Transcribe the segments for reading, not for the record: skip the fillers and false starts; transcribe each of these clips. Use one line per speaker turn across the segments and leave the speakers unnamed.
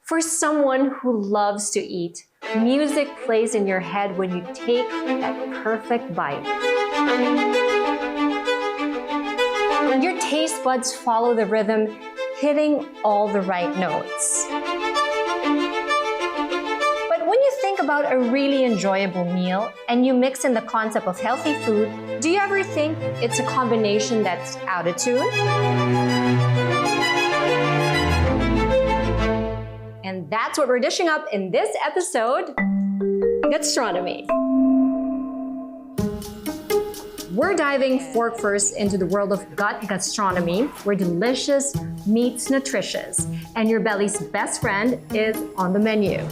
For someone who loves to eat, music plays in your head when you take that perfect bite. Your taste buds follow the rhythm, hitting all the right notes. But when you think about a really enjoyable meal and you mix in the concept of healthy food, do you ever think it's a combination that's out of tune? And that's what we're dishing up in this episode, Gastronomy. We're diving fork first into the world of gut gastronomy, where delicious meets nutritious, and your belly's best friend is on the menu.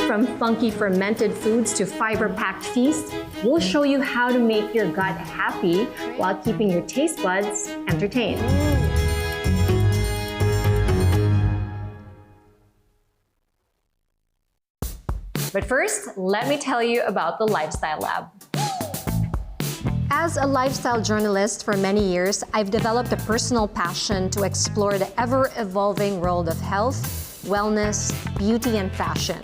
From funky fermented foods to fiber-packed feasts, we'll show you how to make your gut happy while keeping your taste buds entertained. But first, let me tell you about the Lifestyle Lab. As a lifestyle journalist for many years, I've developed a personal passion to explore the ever-evolving world of health, wellness, beauty, and fashion.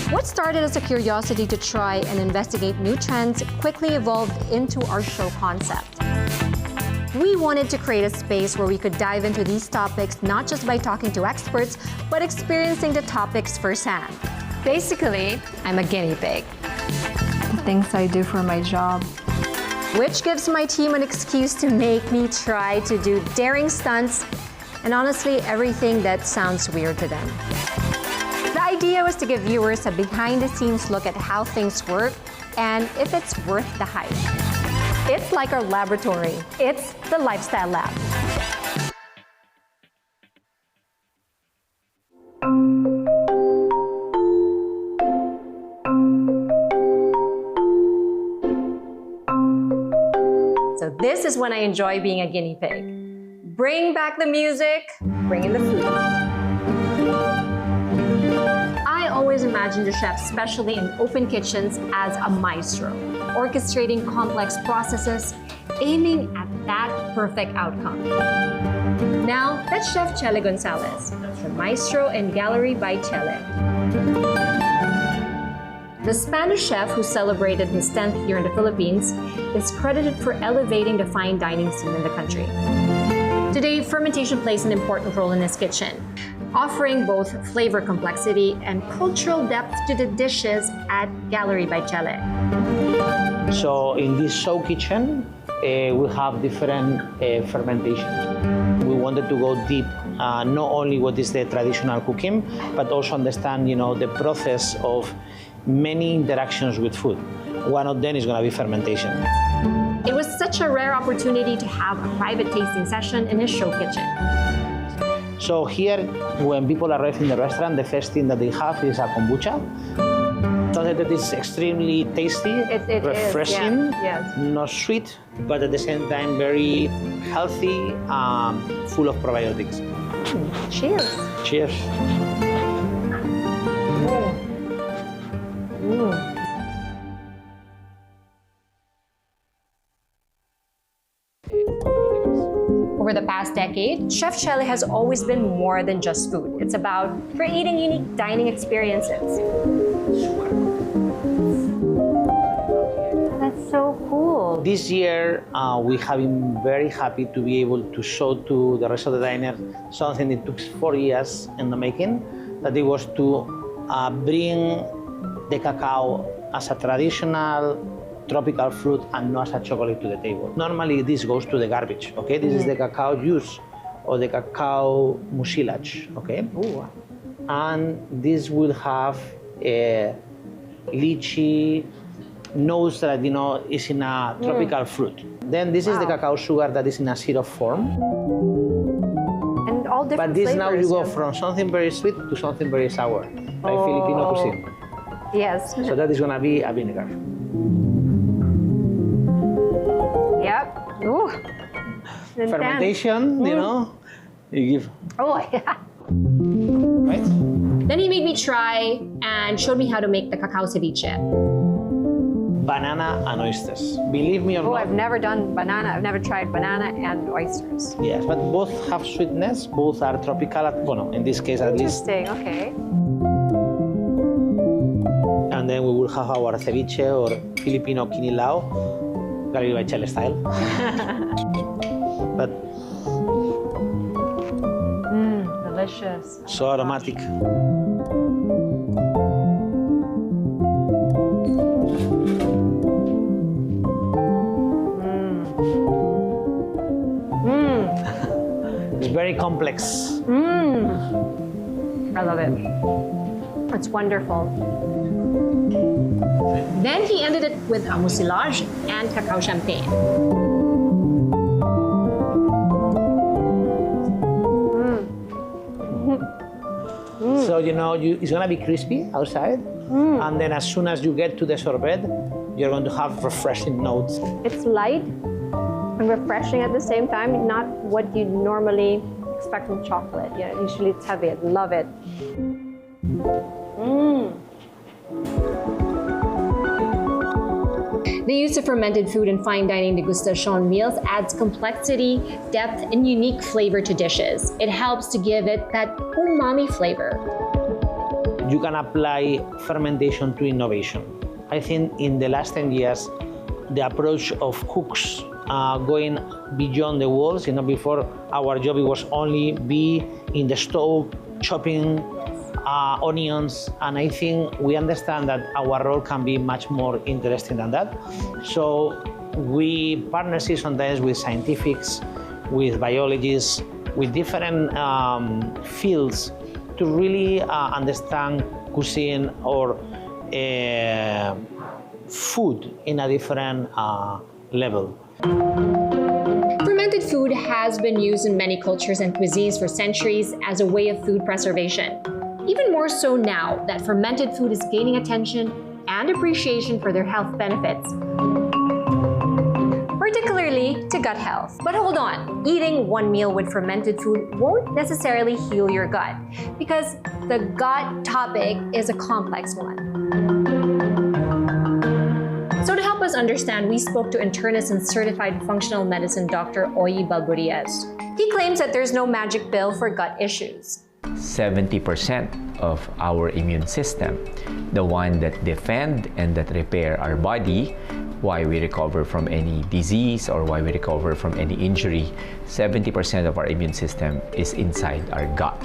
What started as a curiosity to try and investigate new trends quickly evolved into our show concept. We wanted to create a space where we could dive into these topics not just by talking to experts, but experiencing the topics firsthand. Basically, I'm a guinea pig.
The things I do for my job.
Which gives my team an excuse to make me try to do daring stunts and honestly everything that sounds weird to them. The idea was to give viewers a behind-the-scenes look at how things work and if it's worth the hype. It's like our laboratory. It's the Lifestyle Lab. So this is when I enjoy being a guinea pig. Bring back the music, bring in the food. I always imagined a chef, especially in open kitchens, as a maestro, orchestrating complex processes, aiming at that perfect outcome. Now, that's Chef Chell Gonzalez, the maestro and Gallery by Chell. The Spanish chef who celebrated his 10th year in the Philippines is credited for elevating the fine dining scene in the country. Today, fermentation plays an important role in his kitchen, offering both flavor complexity and cultural depth to the dishes at Gallery by Chell.
So in this show kitchen, we have different fermentations. We wanted to go deep, not only what is the traditional cooking, but also understand, the process of many interactions with food. One of them is going to be fermentation.
It was such a rare opportunity to have a private tasting session in his show kitchen.
So here, when people arrive in the restaurant, the first thing that they have is a kombucha. Something that is extremely tasty,
it
refreshing,
is, yes.
not sweet, but at the same time very healthy, full of probiotics.
Cheers.
Cheers. Over the past decade, Chef Chell has always been more than just food. It's about creating unique dining experiences. That's so cool. This year, we have been very happy to be able to show to the rest of the diners something that took 4 years in the making, that it was to bring the cacao as a traditional tropical fruit and not as a chocolate to the table. Normally this goes to the garbage, okay? This is the cacao juice or the cacao mucilage, okay?
Ooh.
And this will have a lychee nose that, is in a tropical fruit. Then this is the cacao sugar that is in a syrup form.
And all different
But this
flavors.
now you go from something very sweet to something very sour, like Filipino cuisine.
Yes.
So that is going to be a vinegar.
Yep. Ooh.
Fermentation, you give.
Oh, yeah.
Right?
Then he made me try and showed me how to make the cacao ceviche.
banana and oysters. Believe me or
Oh,
not.
I've never done banana. I've never tried banana and oysters.
Yes, but both have sweetness. Both are tropical. Well, in this case, at least.
Interesting. Okay.
And then we will have our ceviche or Filipino kinilaw, Gabriel by Chell style. But
Delicious.
so aromatic. It's very complex.
I love it. It's wonderful. Then he ended it with a mucilage and cacao champagne.
So it's gonna be crispy outside, and then as soon as you get to the sorbet, you're going to have refreshing notes.
It's light and refreshing at the same time, not what you normally expect from chocolate. Yeah, usually it's heavy. I love it. The use of fermented food in fine dining degustation meals adds complexity, depth, and unique flavor to dishes. It helps to give it that umami flavor.
You can apply fermentation to innovation. I think in the last 10 years, the approach of cooks going beyond the walls. Before our job, it was only be in the stove, chopping onions, and I think we understand that our role can be much more interesting than that. So we partner sometimes with scientifics, with biologists, with different fields to really understand cuisine or food in a different level.
Fermented food has been used in many cultures and cuisines for centuries as a way of food preservation. Even more so now that fermented food is gaining attention and appreciation for their health benefits, particularly to gut health. But hold on, eating one meal with fermented food won't necessarily heal your gut, because the gut topic is a complex one. So to help us understand, we spoke to internist and certified functional medicine Dr. Oyi Balburies. He claims that there's no magic pill for gut issues.
70% of our immune system, the one that defend and that repair our body, why we recover from any disease or why we recover from any injury, 70% of our immune system is inside our gut.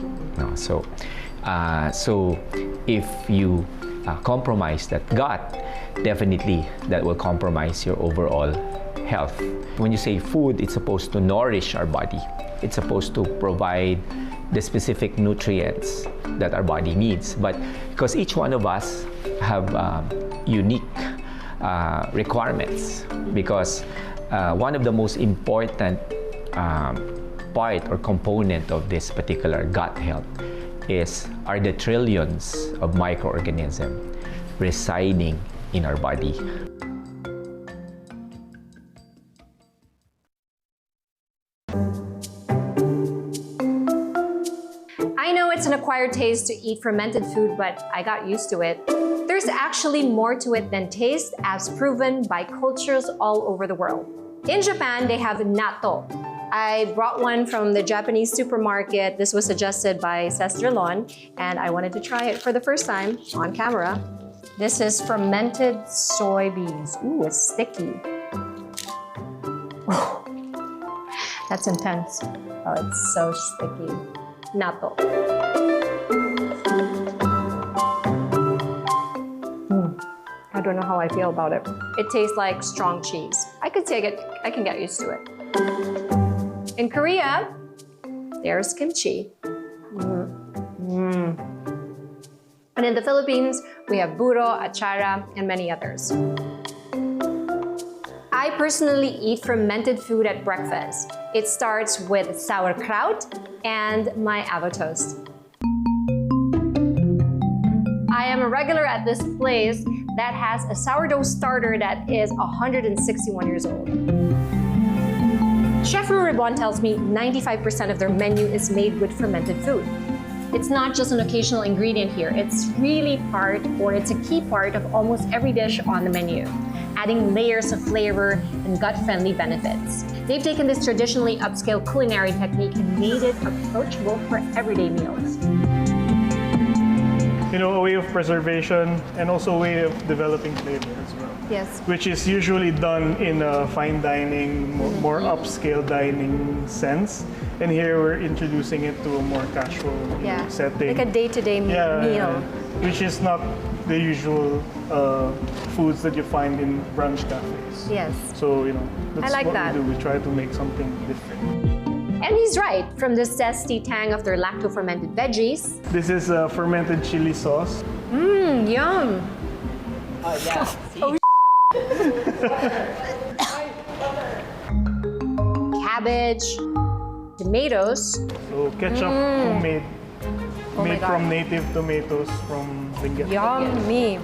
So if you compromise that gut, definitely that will compromise your overall health. When you say food, it's supposed to nourish our body. It's supposed to provide the specific nutrients that our body needs. But because each one of us have unique requirements, because one of the most important part or component of this particular gut health are the trillions of microorganisms residing in our body.
I know it's an acquired taste to eat fermented food, but I got used to it. There's actually more to it than taste, as proven by cultures all over the world. In Japan, they have natto. I brought one from the Japanese supermarket. This was suggested by Sester Lon, and I wanted to try it for the first time on camera. This is fermented soybeans. Ooh, it's sticky. That's intense. Oh, it's so sticky. Natto. I don't know how I feel about it. It tastes like strong cheese. I could take it. I can get used to it. In Korea, there's kimchi. And in the Philippines, we have buro, achara, and many others. I personally eat fermented food at breakfast. It starts with sauerkraut and my avo toast. I am a regular at this place that has a sourdough starter that is 161 years old. Chef Ruribon tells me 95% of their menu is made with fermented food. It's not just an occasional ingredient here. It's really it's a key part of almost every dish on the menu. adding layers of flavor and gut-friendly benefits. They've taken this traditionally upscale culinary technique and made it approachable for everyday meals.
You know, a way of preservation and also a way of developing flavor as well.
Yes.
Which is usually done in a fine dining, more upscale dining sense. And here we're introducing it to a more casual setting.
Like a day-to-day meal.
Which is not the usual foods that you find in brunch cafes.
Yes.
So, you know, that's
I like
what
that.
we do. We try to make something different.
And he's right. From the zesty tang of their lacto-fermented veggies.
This is fermented chili sauce.
Mmm, yum.
Cabbage, tomatoes,
So ketchup homemade, made
God.
from native tomatoes from Benguet.
Yummy.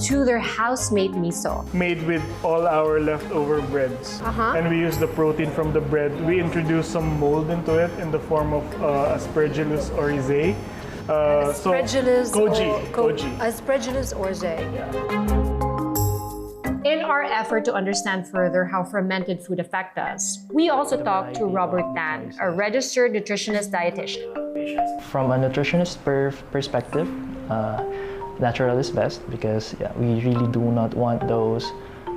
to their house-made miso.
Made with all our leftover breads. And we use the protein from the bread. We introduce some mold into it in the form of aspergillus oryzae.
Aspergillus
Koji.
Aspergillus oryzae.
In our effort to understand further how fermented food affect us, we also talked to Robert Tan, a registered nutritionist dietitian.
From a nutritionist perspective, natural is best because we really do not want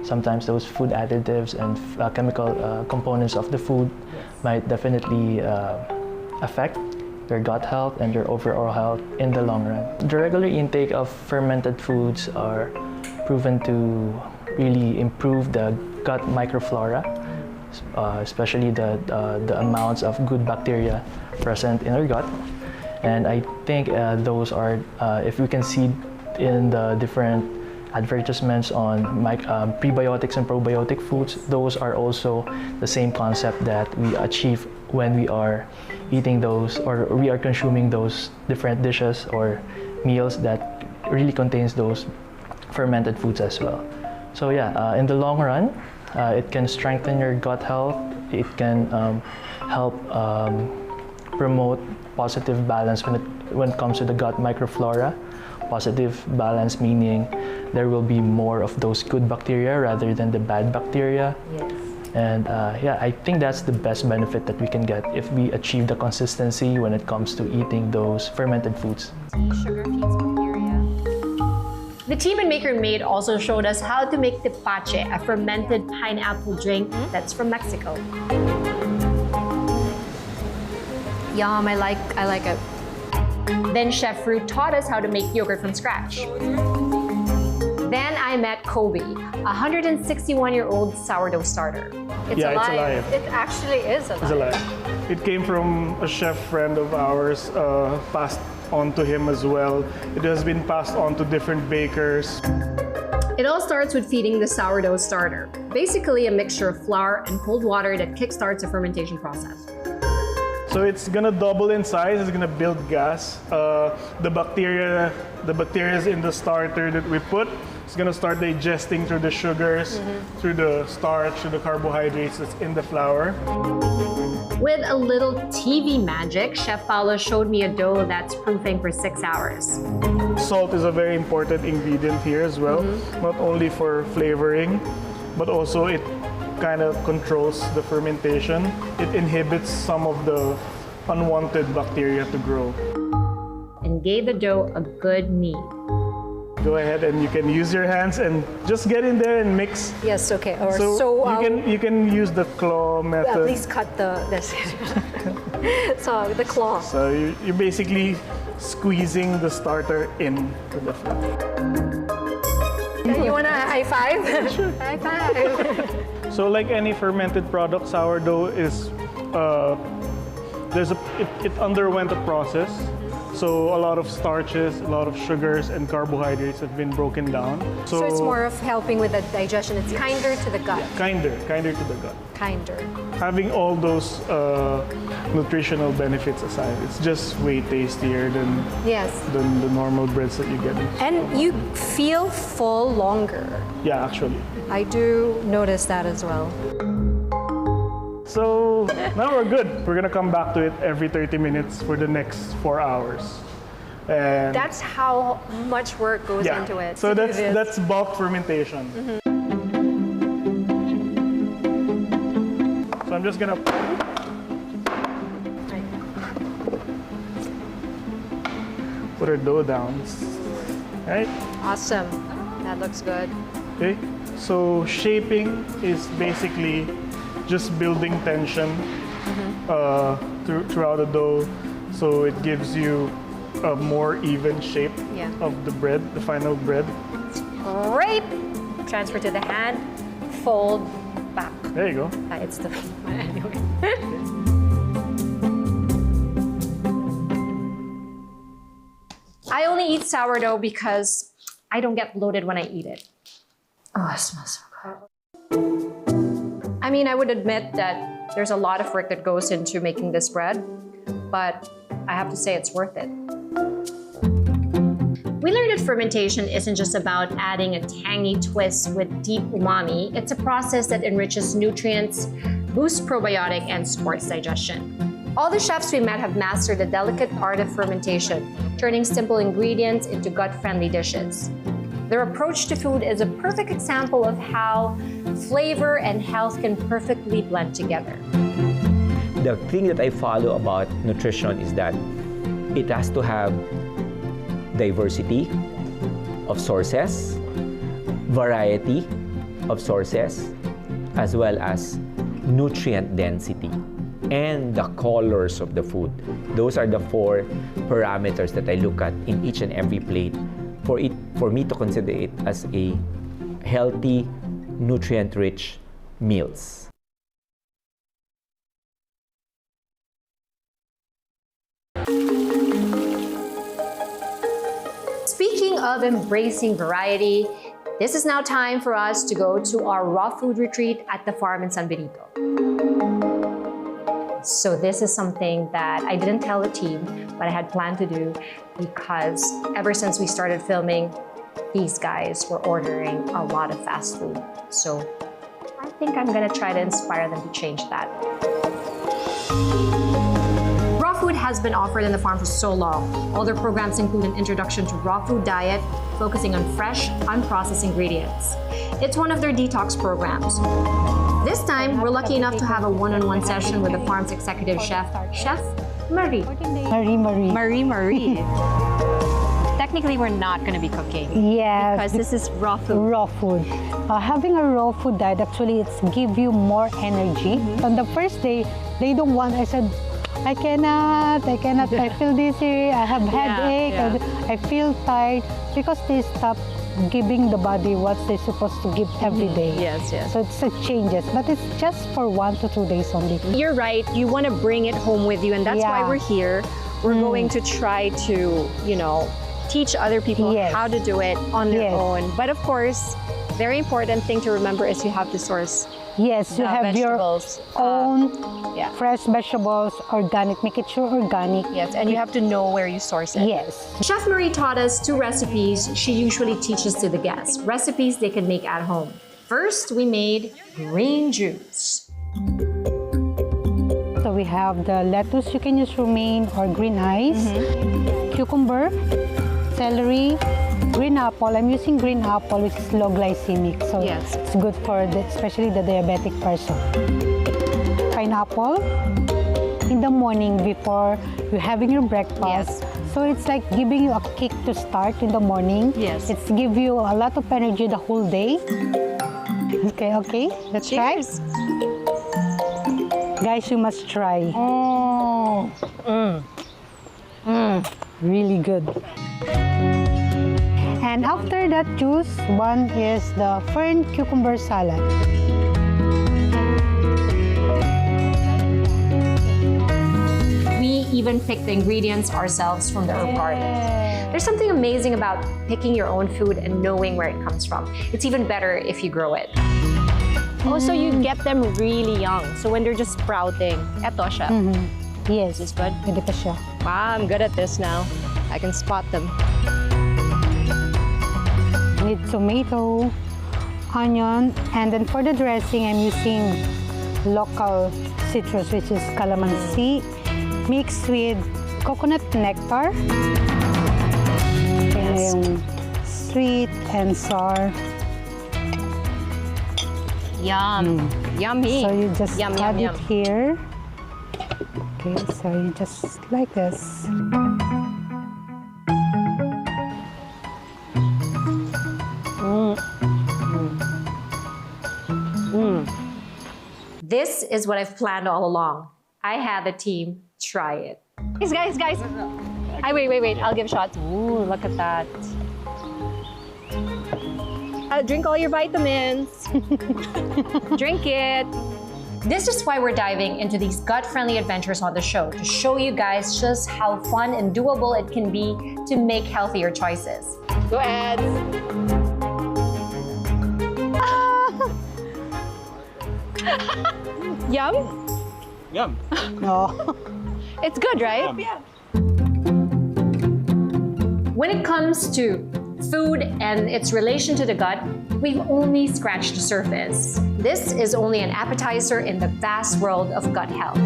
sometimes those food additives and chemical components of the food might definitely affect your gut health and your overall health in the long run. The regular intake of fermented foods are proven to really improve the gut microflora, especially the amounts of good bacteria present in our gut. And I think those are, if we can see in the different advertisements on prebiotics and probiotic foods, those are also the same concept that we achieve when we are eating those or we are consuming those different dishes or meals that really contains those fermented foods as well. So in the long run, it can strengthen your gut health. It can help promote positive balance when it comes to the gut microflora. Positive balance meaning there will be more of those good bacteria rather than the bad bacteria.
Yes.
And I think that's the best benefit that we can get if we achieve the consistency when it comes to eating those fermented foods.
Sugar feeds bacteria. The team in Maker Made also showed us how to make tepache, a fermented pineapple drink that's from Mexico.
Yum, I like it.
Then Chef Fruit taught us how to make yogurt from scratch. Then I met Kobe, a 161-year-old sourdough starter.
It's
Yeah, it's
alive.
alive.
It actually is alive.
It's alive. It came from a chef friend of ours, passed on to him as well. It has been passed on to different bakers.
It all starts with feeding the sourdough starter, basically a mixture of flour and cold water that kickstarts the fermentation process.
So it's gonna double in size. It's gonna build gas. The bacteria in the starter that we put, it's gonna start digesting through the sugars, through the starch, through the carbohydrates that's in the flour.
With a little TV magic, Chef Paolo showed me a dough that's proofing for 6 hours.
Salt is a very important ingredient here as well, not only for flavoring, but also it kind of controls the fermentation. It inhibits some of the unwanted bacteria to grow.
And gave the dough a good knead.
Go ahead and you can use your hands and just get in there and mix.
Yes, okay. Or
you can use the claw method.
please cut this. So the claw.
So you're basically squeezing the starter in to the flour.
You want a high five? Sure. High five.
So like any fermented product, sourdough is it underwent a process. So a lot of starches, a lot of sugars and carbohydrates have been broken down.
So it's more of helping with the digestion. It's kinder to the gut.
Kinder to the gut.
Kinder.
Having all those nutritional benefits aside, it's just way tastier than the normal breads that you get.
And you feel full longer.
Yeah, actually.
I do notice that as well.
So now we're good. We're gonna come back to it every 30 minutes for the next 4 hours. And
That's how much work goes
yeah,
into it.
so
to do this.
that's bulk fermentation. So I'm just gonna put our dough down. Right?
Awesome. That looks good.
Okay. So shaping is basically just building tension throughout the dough, so it gives you a more even shape
Yeah.
of the bread, the final bread.
Great. Transfer to the hand. Fold back.
There you go.
It's the anyway. I only eat sourdough because I don't get bloated when I eat it. Oh, it smells so good. I mean, I would admit that there's a lot of work that goes into making this bread, but I have to say it's worth it. We learned that fermentation isn't just about adding a tangy twist with deep umami. It's a process that enriches nutrients, boosts probiotic, and supports digestion. All the chefs we met have mastered the delicate art of fermentation, turning simple ingredients into gut-friendly dishes. Their approach to food is a perfect example of how flavor and health can perfectly blend together.
The thing that I follow about nutrition is that it has to have diversity of sources, variety of sources, as well as nutrient density and the colors of the food. Those are the 4 parameters that I look at in each and every plate for me to consider it as a healthy, nutrient-rich meals.
Speaking of embracing variety, this is now time for us to go to our raw food retreat at the farm in San Benito. So this is something that I didn't tell the team, but I had planned to do because ever since we started filming, these guys were ordering a lot of fast food. So I think I'm gonna try to inspire them to change that. Raw food has been offered in the farm for so long. All their programs include an introduction to raw food diet, focusing on fresh, unprocessed ingredients. It's one of their detox programs. This time, we're lucky enough to have a one-on-one session with the farm's executive chef, Chef Marie. Marie. Technically, we're not going to be cooking.
Yes.
Because this is raw food.
Raw food. Having a raw food diet, actually, it's give you more energy. On the first day, they don't want, I said, I cannot, I feel dizzy, I have headache, I feel tired, because they stop giving the body what they're supposed to give every day.
Yes.
So it's a changes, but it's just for 1 to 2 days only.
You're right, you want to bring it home with you, and that's why we're here. We're going to try to, teach other people how to do it on their own. But of course, very important thing to remember is you have to source
Yes, you have
vegetables.
your own fresh vegetables, organic, make it sure organic.
Yes, and you have to know where you source it.
Yes.
Chef Marie taught us 2 recipes she usually teaches to the guests. Recipes they can make at home. First, we made green juice.
So we have the lettuce, you can use romaine or green ice, cucumber, celery, green apple. I'm using green apple, which is low glycemic, so it's good for especially the diabetic person. Pineapple in the morning before you're having your breakfast. So it's like giving you a kick to start in the morning.
Yes.
It's give you a lot of energy the whole day. Okay, let's try. Guys, you must try. Really good. And after that juice, one is the fern cucumber salad.
We even pick the ingredients ourselves from the herb garden. There's something amazing about picking your own food and knowing where it comes from. It's even better if you grow it. Also, you get them really young. So when they're just sprouting, eto siya.
Yes.
Is this good?
Pwede pa siya.
Wow, I'm good at this now. I can spot them.
Need tomato, onion, and then for the dressing, I'm using local citrus, which is calamansi, mixed with coconut nectar, Kaya yung sweet and sour.
Yum. Yummy.
So you just
Yum,
add
yum,
it
yum.
here. Okay, so you just like this.
This is what I've planned all along. I had the team try it. Guys. Wait. I'll give shots. Ooh, look at that. Drink all your vitamins. Drink it. This is why we're diving into these gut-friendly adventures on the show, to show you guys just how fun and doable it can be to make healthier choices. Go ahead. Yum?
Yum.
No.
It's good, right?
Yeah.
When it comes to food and its relation to the gut, we've only scratched the surface. This is only an appetizer in the vast world of gut health.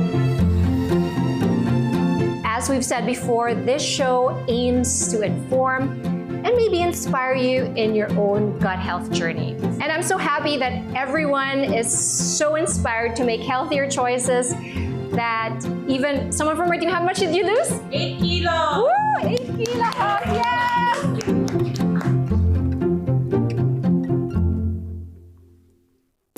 As we've said before, this show aims to inform and maybe inspire you in your own gut health journey. And I'm so happy that everyone is so inspired to make healthier choices that even someone from our team, how much did you lose?
8 kilos!
Woo! 8 kilos! Yeah!